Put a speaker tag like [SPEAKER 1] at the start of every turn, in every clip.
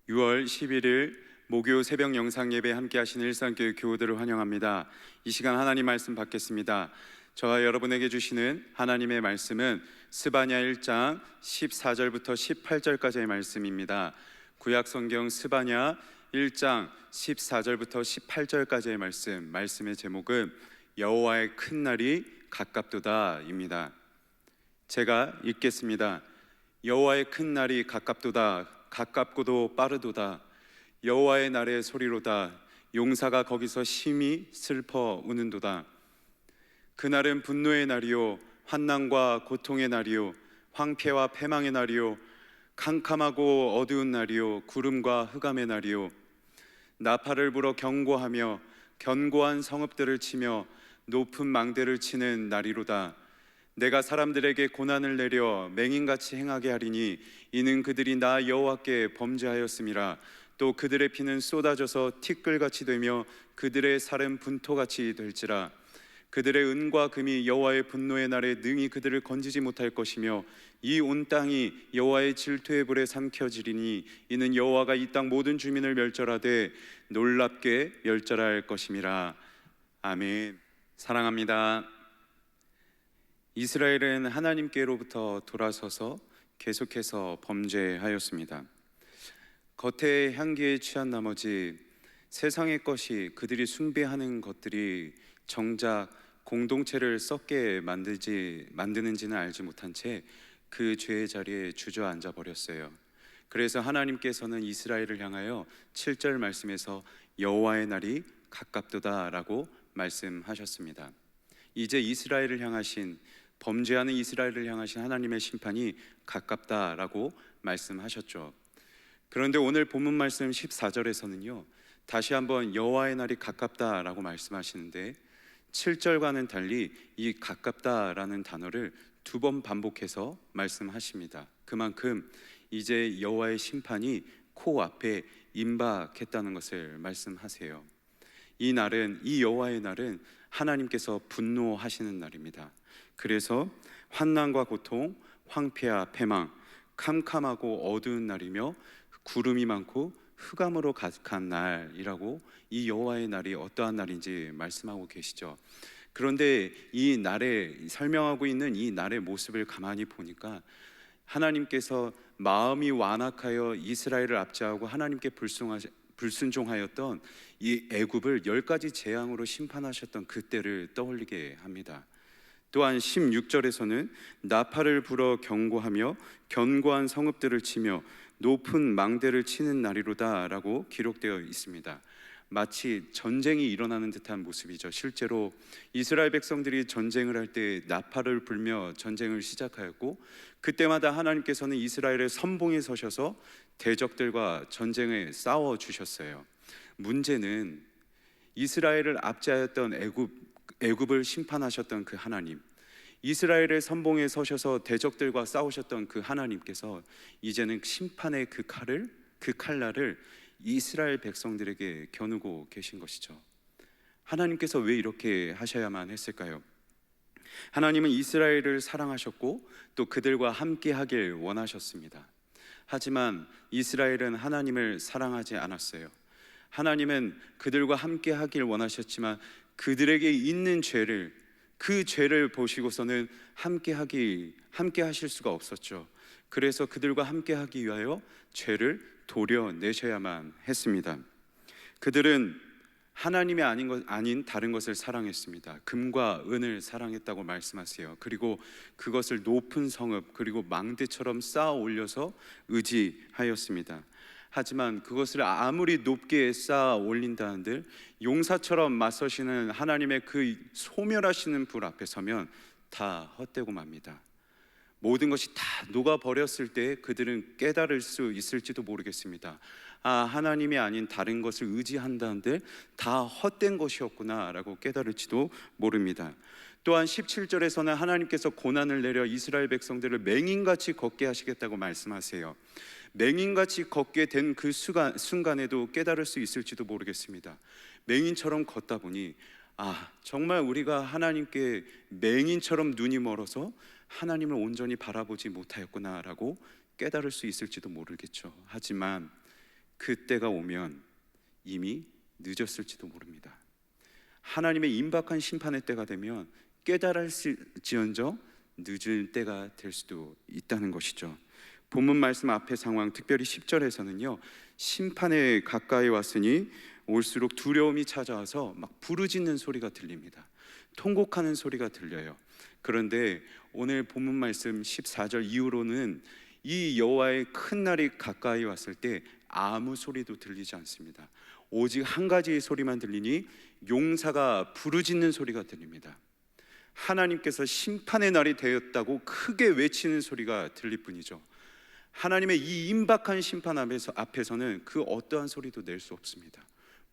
[SPEAKER 1] 6월 11일 목요 새벽 영상 예배 함께 하시는 일상교회 교우들을 환영합니다. 이 시간 하나님 말씀 받겠습니다. 저와 여러분에게 주시는 하나님의 말씀은 스바냐 1장 14절부터 18절까지의 말씀입니다. 구약 성경 스바냐 1장 14절부터 18절까지의 말씀의 제목은 여호와의 큰 날이 가깝도다입니다. 제가 읽겠습니다. 여호와의 큰 날이 가깝도다. 가깝고도 빠르도다. 여호와의 날의 소리로다. 용사가 거기서 심히 슬퍼 우는도다. 그날은 분노의 날이요 환난과 고통의 날이요 황폐와 패망의 날이요 캄캄하고 어두운 날이요 구름과 흑암의 날이요 나팔을 불어 경고하며 견고한 성읍들을 치며 높은 망대를 치는 날이로다. 내가 사람들에게 고난을 내려 맹인같이 행하게 하리니 이는 그들이 나 여호와께 범죄하였음이라. 또 그들의 피는 쏟아져서 티끌같이 되며 그들의 살은 분토같이 될지라. 그들의 은과 금이 여호와의 분노의 날에 능히 그들을 건지지 못할 것이며 이 온 땅이 여호와의 질투의 불에 삼켜지리니 이는 여호와가 이 땅 모든 주민을 멸절하되 놀랍게 멸절할 것임이라. 아멘. 사랑합니다. 이스라엘은 하나님께로부터 돌아서서 계속해서 범죄하였습니다. 겉의 향기에 취한 나머지 세상의 것이 그들이 숭배하는 것들이 정작 공동체를 썩게 만드는지는 알지 못한 채 그 죄의 자리에 주저앉아 버렸어요. 그래서 하나님께서는 이스라엘을 향하여 7절 말씀에서 여호와의 날이 가깝도다라고 말씀하셨습니다. 이제 이스라엘을 향하신, 범죄하는 이스라엘을 향하신 하나님의 심판이 가깝다라고 말씀하셨죠. 그런데 오늘 본문 말씀 14절에서는요 다시 한번 여호와의 날이 가깝다라고 말씀하시는데 7절과는 달리 이 가깝다라는 단어를 2번 반복해서 말씀하십니다. 그만큼 이제 여호와의 심판이 코앞에 임박했다는 것을 말씀하세요. 이 날은, 이 여호와의 날은 하나님께서 분노하시는 날입니다. 그래서 환난과 고통, 황폐와 패망, 캄캄하고 어두운 날이며 구름이 많고 흑암으로 가득한 날이라고 이 여호와의 날이 어떠한 날인지 말씀하고 계시죠. 그런데 이 날에 설명하고 있는 이 날의 모습을 가만히 보니까 하나님께서 마음이 완악하여 이스라엘을 압제하고 하나님께 불순종하였던 이 애굽을 10가지 재앙으로 심판하셨던 그때를 떠올리게 합니다. 또한 16절에서는 나팔을 불어 경고하며 견고한 성읍들을 치며 높은 망대를 치는 날이로다 라고 기록되어 있습니다. 마치 전쟁이 일어나는 듯한 모습이죠. 실제로 이스라엘 백성들이 전쟁을 할 때 나팔을 불며 전쟁을 시작하였고 그때마다 하나님께서는 이스라엘의 선봉에 서셔서 대적들과 전쟁에 싸워 주셨어요. 문제는 이스라엘을 압제하였던 애굽을 심판하셨던 그 하나님, 이스라엘의 선봉에 서셔서 대적들과 싸우셨던 그 하나님께서 이제는 심판의 그 칼날을 이스라엘 백성들에게 겨누고 계신 것이죠. 하나님께서 왜 이렇게 하셔야만 했을까요? 하나님은 이스라엘을 사랑하셨고 또 그들과 함께 하길 원하셨습니다. 하지만 이스라엘은 하나님을 사랑하지 않았어요. 하나님은 그들과 함께 하길 원하셨지만 그들에게 있는 죄를, 그 죄를 보시고서는 함께 하실 수가 없었죠. 그래서 그들과 함께 하기 위하여 죄를 도려내셔야만 했습니다. 그들은 하나님이 아닌 다른 것을 사랑했습니다. 금과 은을 사랑했다고 말씀하세요. 그리고 그것을 높은 성읍 그리고 망대처럼 쌓아 올려서 의지하였습니다. 하지만 그것을 아무리 높게 쌓아 올린다 한들 용사처럼 맞서시는 하나님의 그 소멸하시는 불 앞에 서면 다 헛되고 맙니다. 모든 것이 다 녹아버렸을 때 그들은 깨달을 수 있을지도 모르겠습니다. 하나님이 아닌 다른 것을 의지한다는데 다 헛된 것이었구나 라고 깨달을지도 모릅니다. 또한 17절에서는 하나님께서 고난을 내려 이스라엘 백성들을 맹인같이 걷게 하시겠다고 말씀하세요. 맹인같이 걷게 된 그 순간에도 깨달을 수 있을지도 모르겠습니다. 맹인처럼 걷다 보니 정말 우리가 하나님께 맹인처럼 눈이 멀어서 하나님을 온전히 바라보지 못하였구나라고 깨달을 수 있을지도 모르겠죠. 하지만 그때가 오면 이미 늦었을지도 모릅니다. 하나님의 임박한 심판의 때가 되면 깨달을지언정 늦을 때가 될 수도 있다는 것이죠. 본문 말씀 앞의 상황, 특별히 10절에서는요, 심판에 가까이 왔으니 올수록 두려움이 찾아와서 막 부르짖는 소리가 들립니다. 통곡하는 소리가 들려요. 그런데 오늘 본문 말씀 14절 이후로는 이 여호와의 큰 날이 가까이 왔을 때 아무 소리도 들리지 않습니다. 오직 한 가지의 소리만 들리니 용사가 부르짖는 소리가 들립니다. 하나님께서 심판의 날이 되었다고 크게 외치는 소리가 들릴 뿐이죠. 하나님의 이 임박한 심판 앞에서는 그 어떠한 소리도 낼 수 없습니다.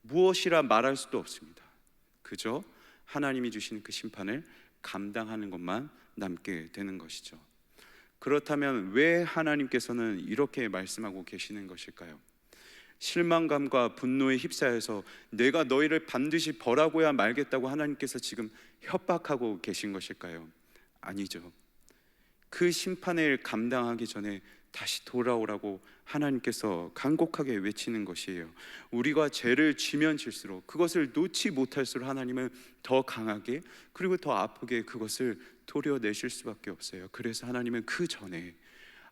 [SPEAKER 1] 무엇이라 말할 수도 없습니다. 그저 하나님이 주신 그 심판을 감당하는 것만 남게 되는 것이죠. 그렇다면 왜 하나님께서는 이렇게 말씀하고 계시는 것일까요? 실망감과 분노에 휩싸여서 내가 너희를 반드시 벌하고야 말겠다고 하나님께서 지금 협박하고 계신 것일까요? 아니죠. 그 심판을 감당하기 전에 다시 돌아오라고 하나님께서 간곡하게 외치는 것이에요. 우리가 죄를 지면 질수록, 그것을 놓지 못할수록 하나님은 더 강하게 그리고 더 아프게 그것을 도려내실 수밖에 없어요. 그래서 하나님은 그 전에,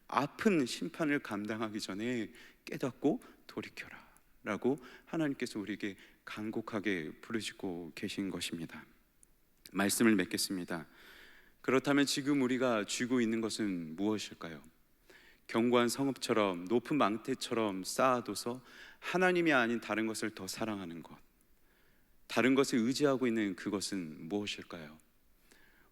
[SPEAKER 1] 아픈 심판을 감당하기 전에 깨닫고 돌이켜라 라고 하나님께서 우리에게 간곡하게 부르시고 계신 것입니다. 말씀을 맺겠습니다. 그렇다면 지금 우리가 쥐고 있는 것은 무엇일까요? 견고한 성읍처럼 높은 망대처럼 쌓아둬서 하나님이 아닌 다른 것을 더 사랑하는 것, 다른 것을 의지하고 있는 그것은 무엇일까요?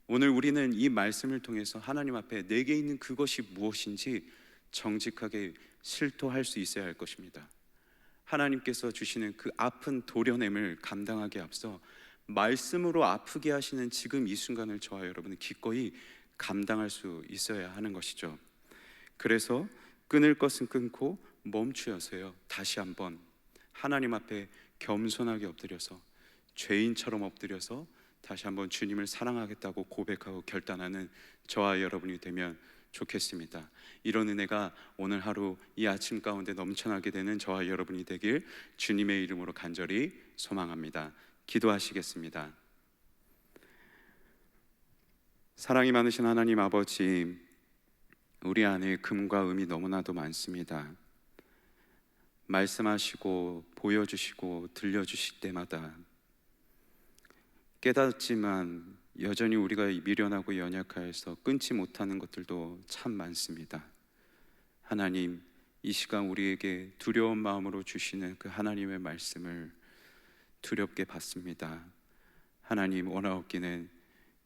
[SPEAKER 1] 오늘 우리는 이 말씀을 통해서 하나님 앞에 내게 있는 그것이 무엇인지 정직하게 실토할 수 있어야 할 것입니다. 하나님께서 주시는 그 아픈 도려냄을 감당하기 앞서 말씀으로 아프게 하시는 지금 이 순간을 저와 여러분은 기꺼이 감당할 수 있어야 하는 것이죠. 그래서 끊을 것은 끊고 멈추어서요, 다시 한번 하나님 앞에 겸손하게 엎드려서, 죄인처럼 엎드려서 다시 한번 주님을 사랑하겠다고 고백하고 결단하는 저와 여러분이 되면 좋겠습니다. 이런 은혜가 오늘 하루 이 아침 가운데 넘쳐나게 되는 저와 여러분이 되길 주님의 이름으로 간절히 소망합니다. 기도하시겠습니다. 사랑이 많으신 하나님 아버지, 우리 안에 금과 음이 너무나도 많습니다. 말씀하시고 보여주시고 들려주실 때마다 깨닫지만 여전히 우리가 미련하고 연약하여서 끊지 못하는 것들도 참 많습니다. 하나님, 이 시간 우리에게 두려운 마음으로 주시는 그 하나님의 말씀을 두렵게 받습니다. 하나님, 원하옵기는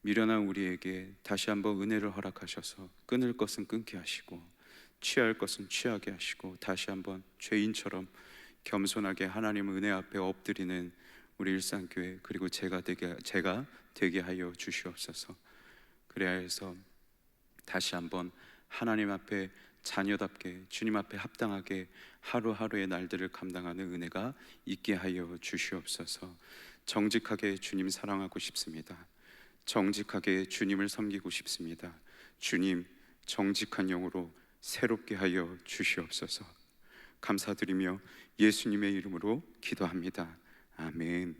[SPEAKER 1] 미련한 우리에게 다시 한번 은혜를 허락하셔서 끊을 것은 끊게 하시고 취할 것은 취하게 하시고 다시 한번 죄인처럼 겸손하게 하나님 은혜 앞에 엎드리는 우리 일상교회, 그리고 제가 되게 하여 주시옵소서. 그래야 해서 다시 한번 하나님 앞에 자녀답게 주님 앞에 합당하게 하루하루의 날들을 감당하는 은혜가 있게 하여 주시옵소서. 정직하게 주님 사랑하고 싶습니다. 정직하게 주님을 섬기고 싶습니다. 주님, 정직한 영으로 새롭게 하여 주시옵소서. 감사드리며 예수님의 이름으로 기도합니다. 아멘.